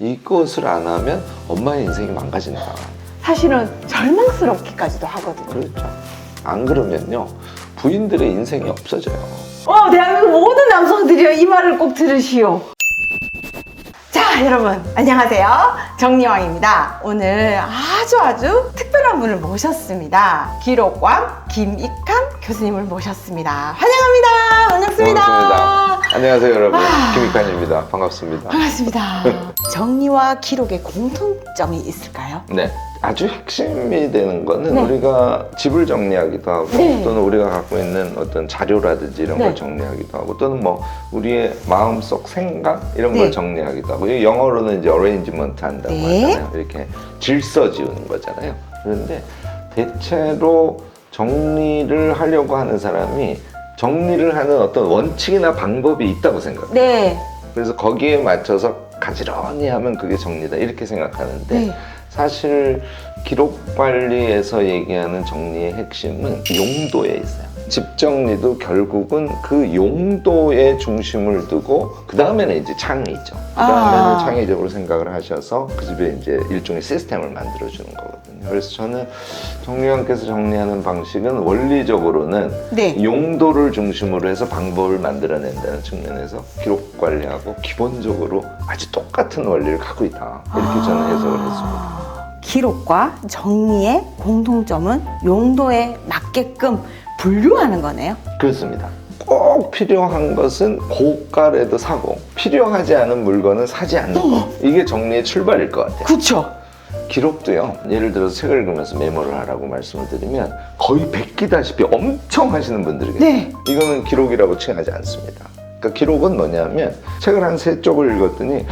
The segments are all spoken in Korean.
이것을 안 하면 엄마의 인생이 망가진다. 사실은 절망스럽기까지도 하거든요. 그렇죠. 안 그러면요, 부인들의 인생이 없어져요. 대한민국 모든 남성들이요, 이 말을 꼭 들으시오. 자, 여러분 안녕하세요, 정리왕입니다. 오늘 아주 특별한 분을 모셨습니다. 기록관 김익환 교수님을 모셨습니다. 환영합니다. 반갑습니다. 반갑습니다. 안녕하세요, 여러분. 김익환입니다. 반갑습니다. 반갑습니다. 정리와 기록의 공통점이 있을까요? 네, 아주 핵심이 되는 거는 네. 우리가 집을 정리하기도 하고, 네. 또는 우리가 갖고 있는 어떤 자료라든지 이런 네. 걸 정리하기도 하고, 또는 뭐 우리의 마음속 생각 이런 네. 걸 정리하기도 하고, 이 영어로는 이제 어레인지먼트 한다고 네. 하잖아요. 이렇게 질서 지우는 거잖아요. 그런데 대체로 정리를 하려고 하는 사람이 정리를 하는 어떤 원칙이나 방법이 있다고 생각해요. 네. 그래서 거기에 맞춰서 가지런히 하면 그게 정리다 이렇게 생각하는데, 네. 사실 기록 관리에서 얘기하는 정리의 핵심은 용도에 있어요. 집 정리도 결국은 그 용도에 중심을 두고, 그 다음에는 이제 창의죠. 그 다음에는 창의적으로 생각을 하셔서 그 집에 이제 일종의 시스템을 만들어주는 거거든요. 그래서 저는 정리왕께서 정리하는 방식은 원리적으로는 네. 용도를 중심으로 해서 방법을 만들어낸다는 측면에서 기록 관리하고 기본적으로 아주 똑같은 원리를 갖고 있다, 이렇게 저는 해석을 했습니다. 기록과 정리의 공통점은 용도에 맞게끔 분류하는 거네요. 그렇습니다. 꼭 필요한 것은 고가라도 사고, 필요하지 않은 물건은 사지 않는 거, 이게 정리의 출발일 것 같아요. 그렇죠. 기록도요, 예를 들어서 책을 읽으면서 메모를 하라고 말씀을 드리면 거의 베끼다시피 엄청 하시는 분들이 계세요. 네. 이거는 기록이라고 칭하지 않습니다. 그러니까 기록은 뭐냐면, 책을 한 3쪽을 읽었더니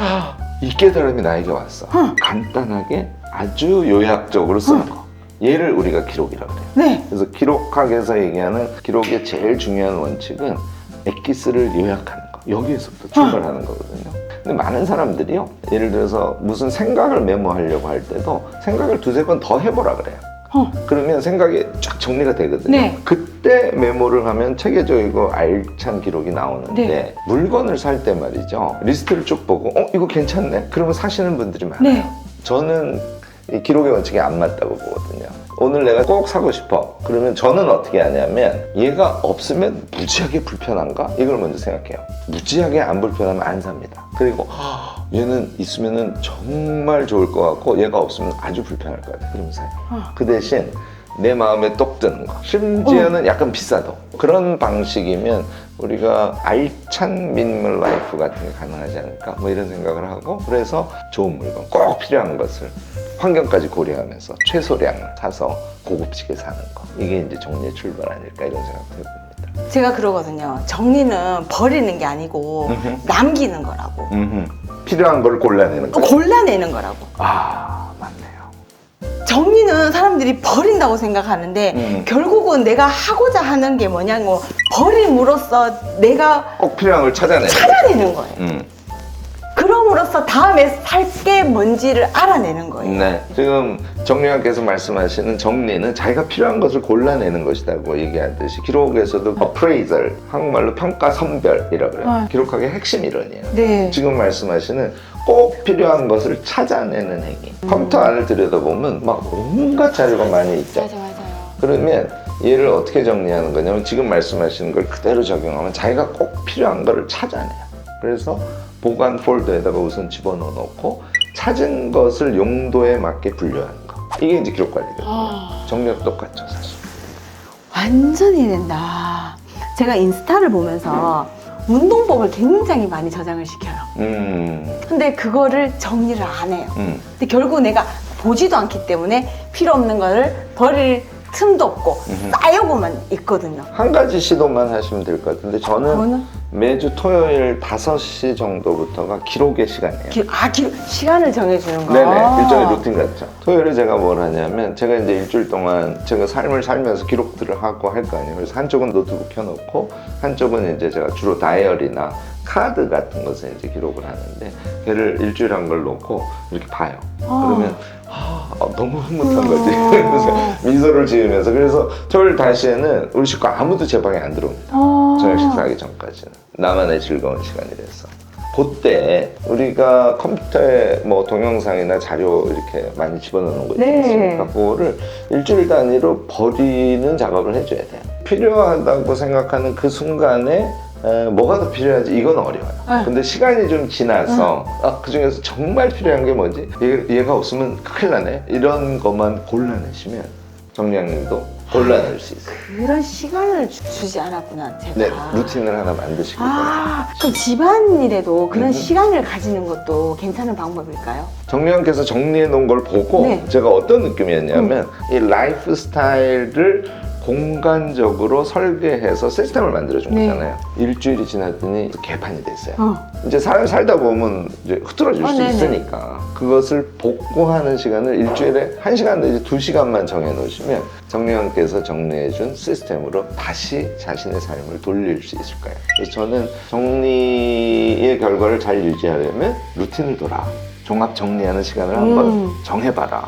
이 깨달음이 나에게 왔어. 간단하게 아주 요약적으로 쓰는 거, 얘를 우리가 기록이라고 해요. 네. 그래서 기록학에서 얘기하는 기록의 제일 중요한 원칙은 엑기스를 요약하는 거, 여기에서부터 출발하는 거거든요. 근데 많은 사람들이요, 예를 들어서 무슨 생각을 메모하려고 할 때도 생각을 2-3번 더 해보라 그래요. 그러면 생각이 쫙 정리가 되거든요. 네. 그때 메모를 하면 체계적이고 알찬 기록이 나오는데, 네. 물건을 살 때 말이죠, 리스트를 쭉 보고 이거 괜찮네? 그러면 사시는 분들이 많아요. 네. 저는 이 기록의 원칙이 안 맞다고 보거든요. 오늘 내가 꼭 사고 싶어. 그러면 저는 어떻게 하냐면, 얘가 없으면 무지하게 불편한가? 이걸 먼저 생각해요. 무지하게 안 불편하면 안 삽니다. 그리고 얘는 있으면 정말 좋을 것 같고, 얘가 없으면 아주 불편할 것 같아. 그러면 사요. 그 대신 내 마음에 똑 드는 거, 심지어는 약간 비싸도, 그런 방식이면 우리가 알찬 미니멀 라이프 같은 게 가능하지 않을까, 뭐 이런 생각을 하고, 그래서 좋은 물건, 꼭 필요한 것을 환경까지 고려하면서 최소량을 사서 고급지게 사는 거, 이게 이제 정리의 출발 아닐까, 이런 생각도 해봅니다. 제가 그러거든요. 정리는 버리는 게 아니고 남기는 거라고. 필요한 걸 골라내는 거. 골라내는 거라고. 맞네요. 정리는 사람들이 버린다고 생각하는데 결국은 내가 하고자 하는 게 뭐냐고, 버림으로써 내가 꼭 필요한 걸 찾아내는 거예요. 그럼으로써 다음에 살 게 뭔지를 알아내는 거예요. 네, 지금 정리왕께서 말씀하시는 정리는 자기가 필요한 것을 골라내는 것이라고 얘기하듯이, 기록에서도 appraisal, 한국말로 평가 선별이라고 그래요. 기록학의 핵심 이론이에요. 네. 지금 말씀하시는 꼭 필요한 것을 찾아내는 행위. 컴퓨터 안을 들여다보면 막 온갖 자료가 많이 있죠. 맞아요. 그러면 얘를 어떻게 정리하는 거냐면, 지금 말씀하시는 걸 그대로 적용하면 자기가 꼭 필요한 거를 찾아내요. 그래서 보관 폴더에다가 우선 집어넣어 놓고, 찾은 것을 용도에 맞게 분류하는 거, 이게 이제 기록 관리거든요. 정리도 똑같죠, 사실. 완전히 된다. 제가 인스타를 보면서 운동법을 굉장히 많이 저장을 시켜요. 근데 그거를 정리를 안 해요. 근데 결국 내가 보지도 않기 때문에 필요 없는 거를 버릴 틈도 없고 쌓여고만 있거든요. 한 가지 시도만 하시면 될 것 같은데, 저는 매주 토요일 5시 정도부터가 기록의 시간이에요. 시간을 정해주는 거. 네네, 일종의 루틴 같죠. 토요일에 제가 뭘 하냐면, 제가 이제 일주일 동안 제가 삶을 살면서 기록들을 하고 할 거 아니에요. 그래서 한쪽은 노트북 켜놓고, 한쪽은 이제 제가 주로 다이어리나 카드 같은 것에 이제 기록을 하는데, 걔를 일주일에 한 걸 놓고 이렇게 봐요. 그러면 너무 흐뭇한 거지. 그래서 미소를 지으면서, 그래서 토요일 5시에는 우리 식구 아무도 제 방에 안 들어옵니다. 저녁 식사하기 전까지는 나만의 즐거운 시간이 돼서. 그때 우리가 컴퓨터에 뭐 동영상이나 자료 이렇게 많이 집어넣는 거 있지 네. 않습니까? 그거를 일주일 단위로 버리는 작업을 해줘야 돼요. 필요하다고 생각하는 그 순간에 뭐가 더 필요하지? 이건 어려워요. 네. 근데 시간이 좀 지나서 그 중에서 정말 필요한 게 뭐지? 얘가 없으면 큰일 나네. 이런 것만 골라내시면 정리양님도 골라낼 수 있어요. 그런 시간을 주지 않았구나, 제가. 네, 루틴을 하나 만드시고 그럼 집안일에도 그런 시간을 가지는 것도 괜찮은 방법일까요? 정리양께서 정리해 놓은 걸 보고 네. 제가 어떤 느낌이었냐면 이 라이프 스타일을 공간적으로 설계해서 시스템을 만들어 준 네. 거잖아요. 일주일이 지났더니 개판이 됐어요. 이제 살다 보면 이제 흐트러질 수 네네. 있으니까 그것을 복구하는 시간을 일주일에 1시간 내지 2시간만 정해 놓으시면 정리형께서 정리해 준 시스템으로 다시 자신의 삶을 돌릴 수 있을 거예요. 그래서 저는 정리의 결과를 잘 유지하려면 루틴을 돌아 종합 정리하는 시간을 한번 정해봐라,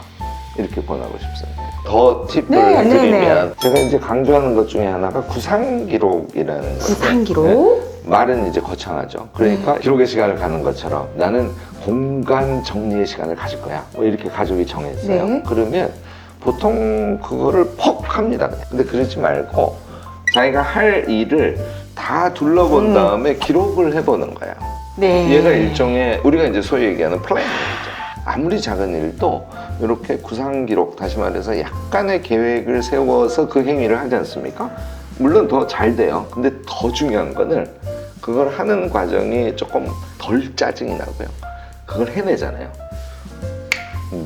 이렇게 권하고 싶습니다. 더 팁을 네, 드리면 제가 이제 강조하는 것 중에 하나가 구상기록이라는 거예요. 구상기록? 네. 말은 이제 거창하죠. 그러니까 기록의 시간을 가는 것처럼 나는 공간 정리의 시간을 가질 거야, 뭐 이렇게 가족이 정했어요. 네. 그러면 보통 그거를 퍽 합니다. 근데 그러지 말고 자기가 할 일을 다 둘러본 다음에 기록을 해보는 거야. 네. 얘가 일종의 우리가 이제 소위 얘기하는 플래닝이죠. 아무리 작은 일도 이렇게 구상 기록, 다시 말해서 약간의 계획을 세워서 그 행위를 하지 않습니까? 물론 더 잘 돼요. 근데 더 중요한 거는 그걸 하는 과정이 조금 덜 짜증이 나고요. 그걸 해내잖아요.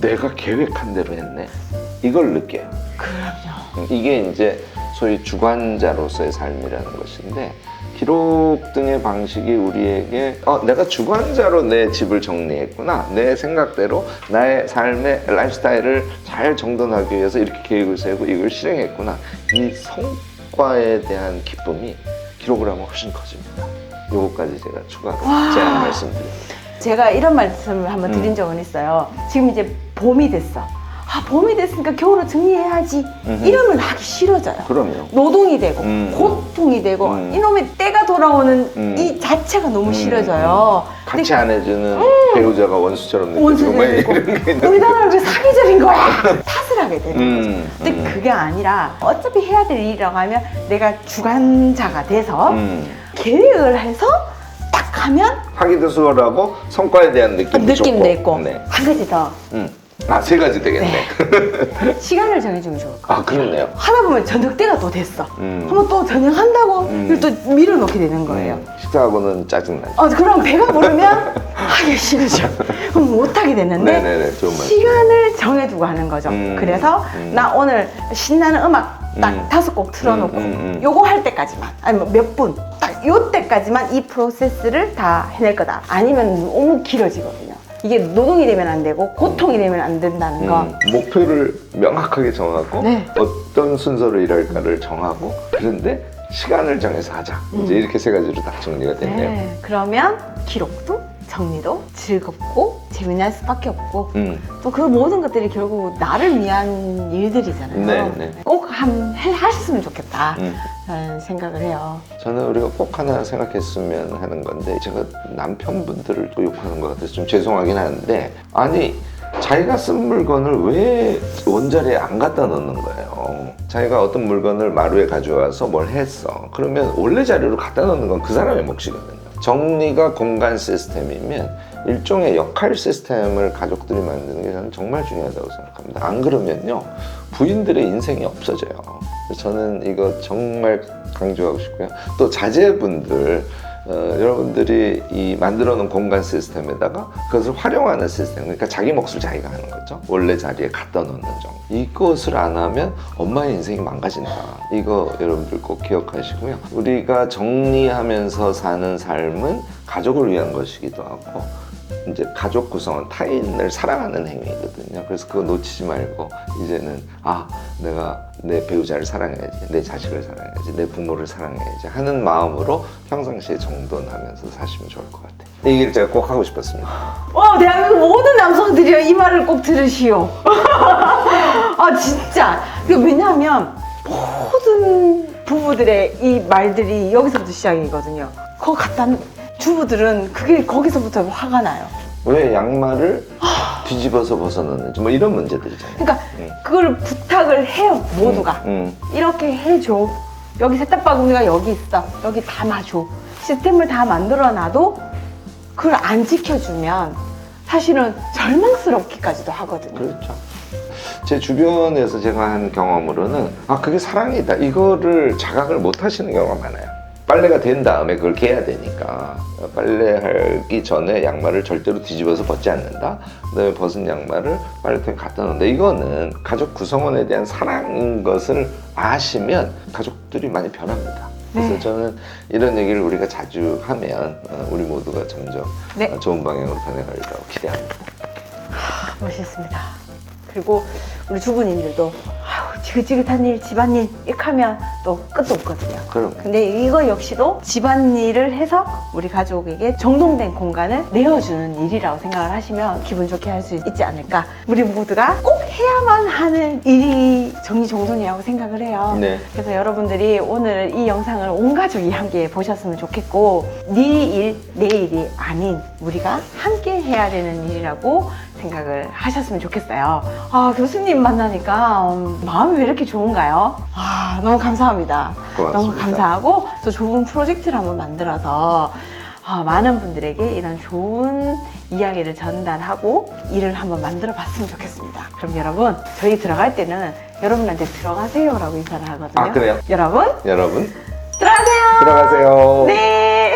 내가 계획한 대로 했네. 이걸 느껴요. 그럼요. 이게 이제 소위 주관자로서의 삶이라는 것인데, 기록 등의 방식이 우리에게 내가 주관자로 내 집을 정리했구나, 내 생각대로 나의 삶의 라이프스타일을 잘 정돈하기 위해서 이렇게 계획을 세우고 이걸 실행했구나, 이 성과에 대한 기쁨이 기록을 하면 훨씬 커집니다. 요거까지 제가 추가로 제안 말씀드립니다. 제가 이런 말씀을 한번 드린 적은 있어요. 지금 이제 봄이 됐어. 봄이 됐으니까 겨울을 정리해야지. 이러면 하기 싫어져요. 그럼요. 노동이 되고 고통이 되고 이놈의 때가 돌아오는 이 자체가 너무 싫어져요. 같이 안 해주는 배우자가 원수처럼 느껴지고 원수가 막 되고 이런 게 우리나라는 왜 사기절인 거야? 탓을 하게 되는 거죠. 근데 음. 그게 아니라 어차피 해야 될 일이라고 하면 내가 주관자가 돼서 계획을 해서 딱 하면 하기도 수월하고 성과에 대한 느낌도 느낌도 좋고. 있고. 네. 한 가지 더. 세 가지 되겠네. 시간을 정해주면 좋을 것 같아요. 그렇네요. 하다 보면 저녁 때가 또 됐어. 한번 또 저녁 한다고 이걸 또 밀어넣게 되는 거예요. 식사하고는 짜증나죠. 그럼 배가 부르면 하기 싫어져. 그럼 못하게 되는데 네네네, 좋은 말씀. 시간을 정해두고 하는 거죠. 그래서 나 오늘 신나는 음악 딱 5곡 틀어놓고 요거 할 때까지만, 아니면 몇 분, 딱 요 때까지만 이 프로세스를 다 해낼 거다. 아니면 너무 길어지거든요. 이게 노동이 되면 안 되고 고통이 되면 안 된다는 거. 목표를 명확하게 정하고 네. 어떤 순서로 일할까를 정하고, 그런데 시간을 정해서 하자. 이제 이렇게 세 가지로 딱 정리가 됐네요. 네, 그러면 기록도 정리도 즐겁고 재미날 수밖에 없고 또 그 모든 것들이 결국 나를 위한 일들이잖아요. 네, 네. 꼭 하셨으면 좋겠다 라는 생각을 해요. 저는 우리가 꼭 하나 생각했으면 하는 건데, 제가 남편분들을 또 욕하는 것 같아서 좀 죄송하긴 하는데, 아니 자기가 쓴 물건을 왜 원자리에 안 갖다 넣는 거예요. 자기가 어떤 물건을 마루에 가져와서 뭘 했어. 그러면 원래 자료로 갖다 넣는 건 그 사람의 몫이거든요. 정리가 공간 시스템이면 일종의 역할 시스템을 가족들이 만드는 게 저는 정말 중요하다고 생각합니다. 안 그러면요, 부인들의 인생이 없어져요. 그래서 저는 이거 정말 강조하고 싶고요. 또 자제분들, 여러분들이 이 만들어 놓은 공간 시스템에다가 그것을 활용하는 시스템, 그러니까 자기 몫을 자기가 하는 거죠. 원래 자리에 갖다 놓는 정도. 이것을 안 하면 엄마의 인생이 망가진다. 이거 여러분들 꼭 기억하시고요. 우리가 정리하면서 사는 삶은 가족을 위한 것이기도 하고, 이제 가족 구성원, 타인을 사랑하는 행위거든요. 그래서 그거 놓치지 말고, 이제는 내가 내 배우자를 사랑해야지, 내 자식을 사랑해야지, 내 부모를 사랑해야지 하는 마음으로 평상시에 정돈하면서 사시면 좋을 것 같아요. 이 얘기를 제가 꼭 하고 싶었습니다. 대한민국 모든 남성들이요, 이 말을 꼭 들으시오. 진짜. 왜냐하면 모든 부부들의 이 말들이 여기서부터 시작이거든요. 그거 갖다 주부들은 그게 거기서부터 화가 나요. 왜 양말을 뒤집어서 벗어넣는지 뭐 이런 문제들이잖아요. 그러니까 그걸 부탁을 해요, 모두가. 이렇게 해줘. 여기 세탁바구니가 여기 있어. 여기 담아줘. 시스템을 다 만들어놔도 그걸 안 지켜주면 사실은 절망스럽기까지도 하거든요. 그렇죠. 제 주변에서 제가 한 경험으로는 그게 사랑이다 이거를 자각을 못 하시는 경우가 많아요. 빨래가 된 다음에 그걸 개야 되니까 빨래하기 전에 양말을 절대로 뒤집어서 벗지 않는다. 그다음에 벗은 양말을 빨래통에 갖다 놓는다. 이거는 가족 구성원에 대한 사랑인 것을 아시면 가족들이 많이 변합니다. 그래서 네. 저는 이런 얘기를 우리가 자주 하면 우리 모두가 점점 네. 좋은 방향으로 변해가리라고 기대합니다. 멋있습니다. 그리고 우리 주부님들도 지긋지긋한 일, 집안일 이렇게 하면 또 끝도 없거든요. 그럼 근데 이거 역시도 집안일을 해서 우리 가족에게 정돈된 공간을 내어주는 일이라고 생각을 하시면 기분 좋게 할 수 있지 않을까. 우리 모두가 꼭 해야만 하는 일이 정리정돈이라고 생각을 해요. 네. 그래서 여러분들이 오늘 이 영상을 온 가족이 함께 보셨으면 좋겠고, 네 일, 내 일이 아닌 우리가 함께 해야 되는 일이라고 생각을 하셨으면 좋겠어요. 교수님 만나니까 마음이 왜 이렇게 좋은가요? 너무 감사합니다. 고맙습니다. 너무 감사하고 또 좋은 프로젝트를 한번 만들어서 많은 분들에게 이런 좋은 이야기를 전달하고 일을 한번 만들어 봤으면 좋겠습니다. 그럼 여러분, 저희 들어갈 때는 여러분한테 들어가세요라고 인사를 하거든요. 그래요? 여러분 여러분 들어가세요. 들어가세요. 네.